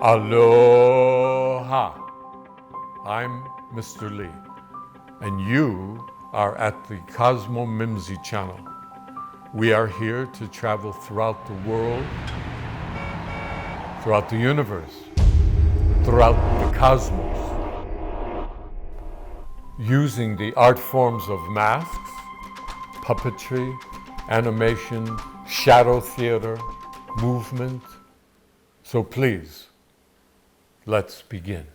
Aloha! I'm Mr. Lee, and you are at the Kozmo Mimzi channel. We are here to travel throughout the world, throughout the universe, throughout the cosmos, using the art forms of masks, puppetry, animation, shadow theater, movement. So please, let's begin.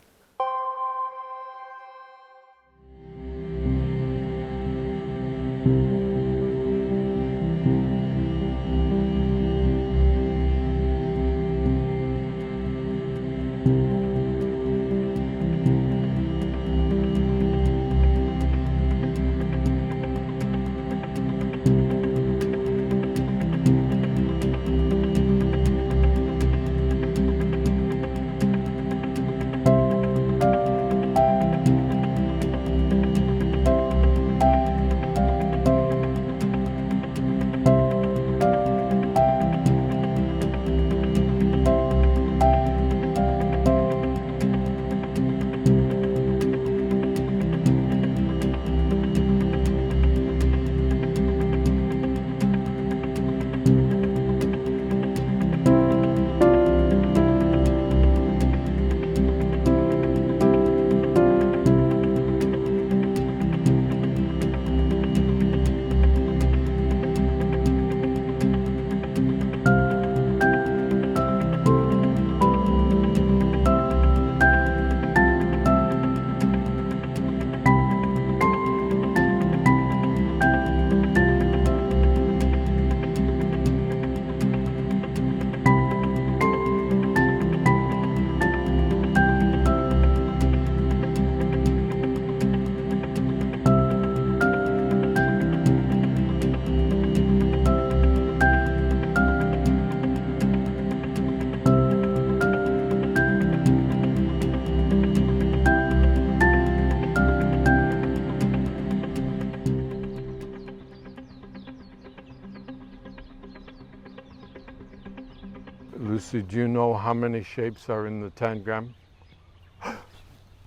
Lucy, do you know how many shapes are in the Tangram?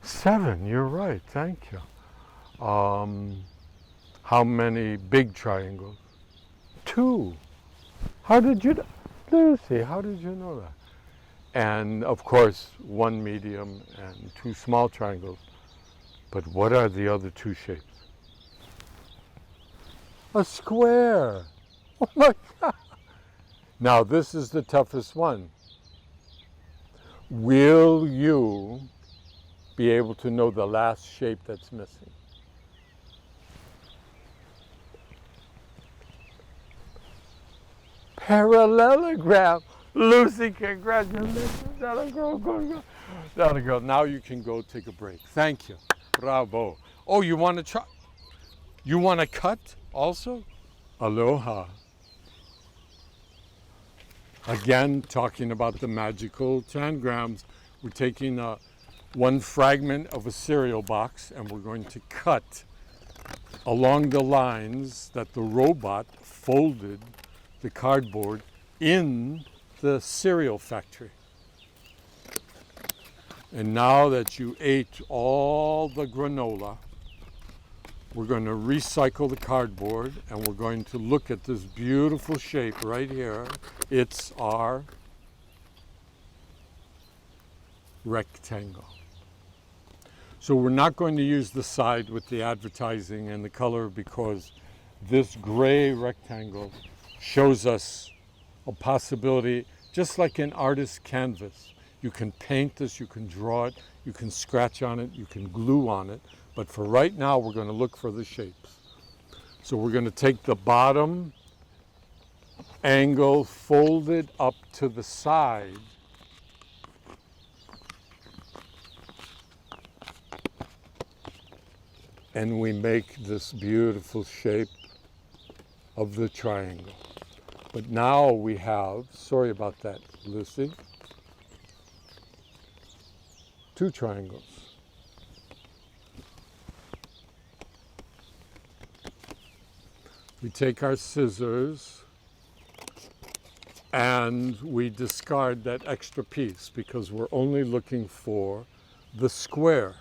7, you're right, thank you. How many big triangles? 2. How did you, Lucy, how did you know that? And of course, 1 medium and 2 small triangles. But what are the other 2 shapes? A square. Oh my God. Now this is the toughest one. Will you be able to know the last shape that's missing? Parallelogram. Lucy, congratulations. That'll go. That'll go. Now you can go take a break. Thank you. Bravo. Oh, you want to try? You want to cut also? Aloha. Again, talking about the magical tangrams, we're taking one fragment of a cereal box and we're going to cut along the lines that the robot folded the cardboard in the cereal factory. And now that you ate all the granola, we're going to recycle the cardboard and we're going to look at this beautiful shape right here. It's our rectangle. So we're not going to use the side with the advertising and the color because this gray rectangle shows us a possibility, just like an artist's canvas. You can paint this, you can draw it, you can scratch on it, you can glue on it. But for right now, we're going to look for the shapes. So we're going to take the bottom angle, fold it up to the side. And we make this beautiful shape of the triangle. But now we have, sorry about that, Lucy, 2 triangles. We take our scissors and we discard that extra piece because we're only looking for the square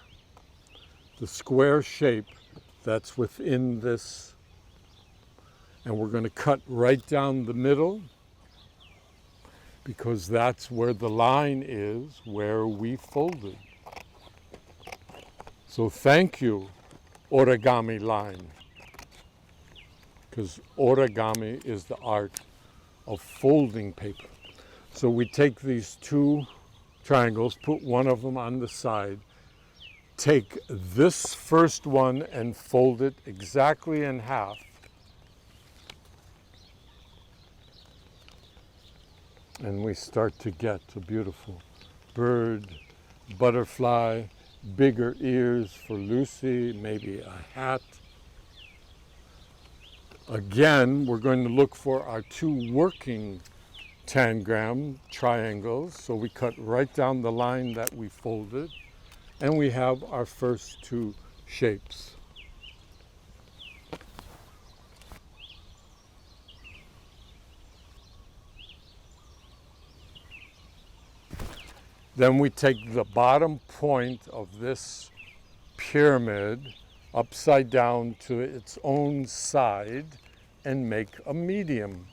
shape that's within this. And we're going to cut right down the middle because that's where the line is, where we folded. So thank you, origami line, because origami is the art of folding paper. So we take these two triangles, put one of them on the side, take this first one and fold it exactly in half. And we start to get a beautiful bird, butterfly, bigger ears for Lucy, maybe a hat. Again, we're going to look for our two working tangram triangles. So we cut right down the line that we folded, and we have our first two shapes. Then we take the bottom point of this pyramid upside down to its own side and make a medium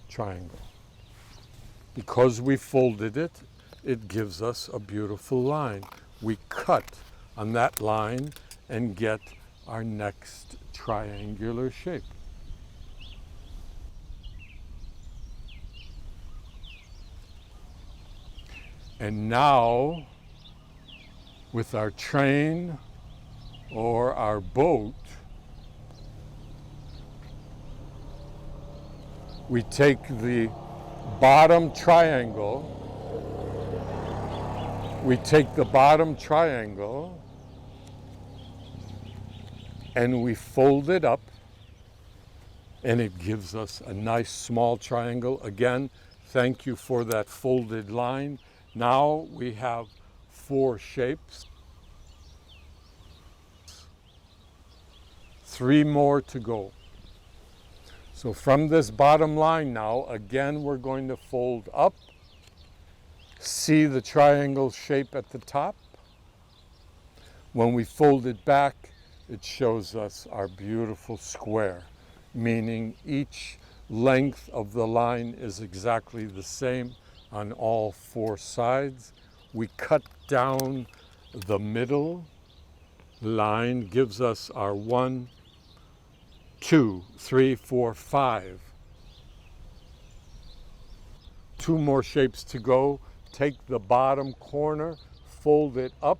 triangle. Because we folded it, it gives us a beautiful line. We cut on that line and get our next triangular shape. And now, with our train or our boat, we take the bottom triangle, and we fold it up, and it gives us a nice small triangle. Again, thank you for that folded line. Now we have four shapes. 3 more to go. So from this bottom line now, again, we're going to fold up. See the triangle shape at the top? When we fold it back, it shows us our beautiful square, meaning each length of the line is exactly the same on all 4 sides. We cut down the middle line, gives us our 1, 2, 3, 4, 5. 2 more shapes to go. Take the bottom corner, fold it up,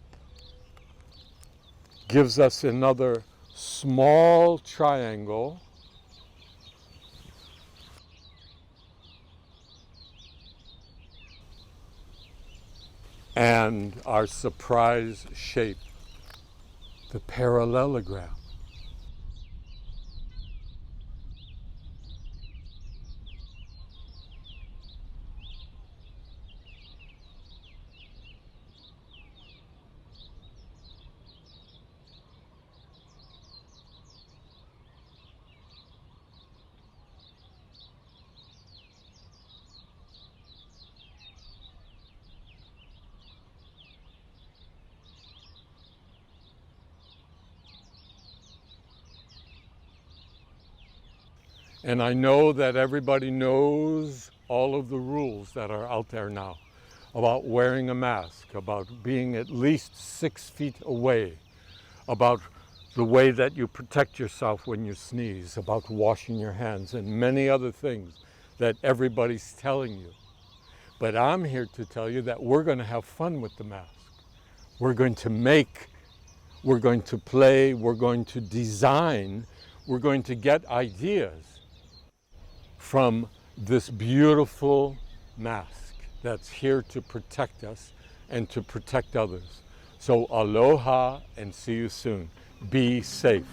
gives us another small triangle. And our surprise shape, the parallelogram. And I know that everybody knows all of the rules that are out there now about wearing a mask, about being at least 6 feet away, about the way that you protect yourself when you sneeze, about washing your hands, and many other things that everybody's telling you. But I'm here to tell you that we're going to have fun with the mask. We're going to make, we're going to play, we're going to design, we're going to get ideas from this beautiful mask that's here to protect us and to protect others. So aloha and see you soon. Be safe.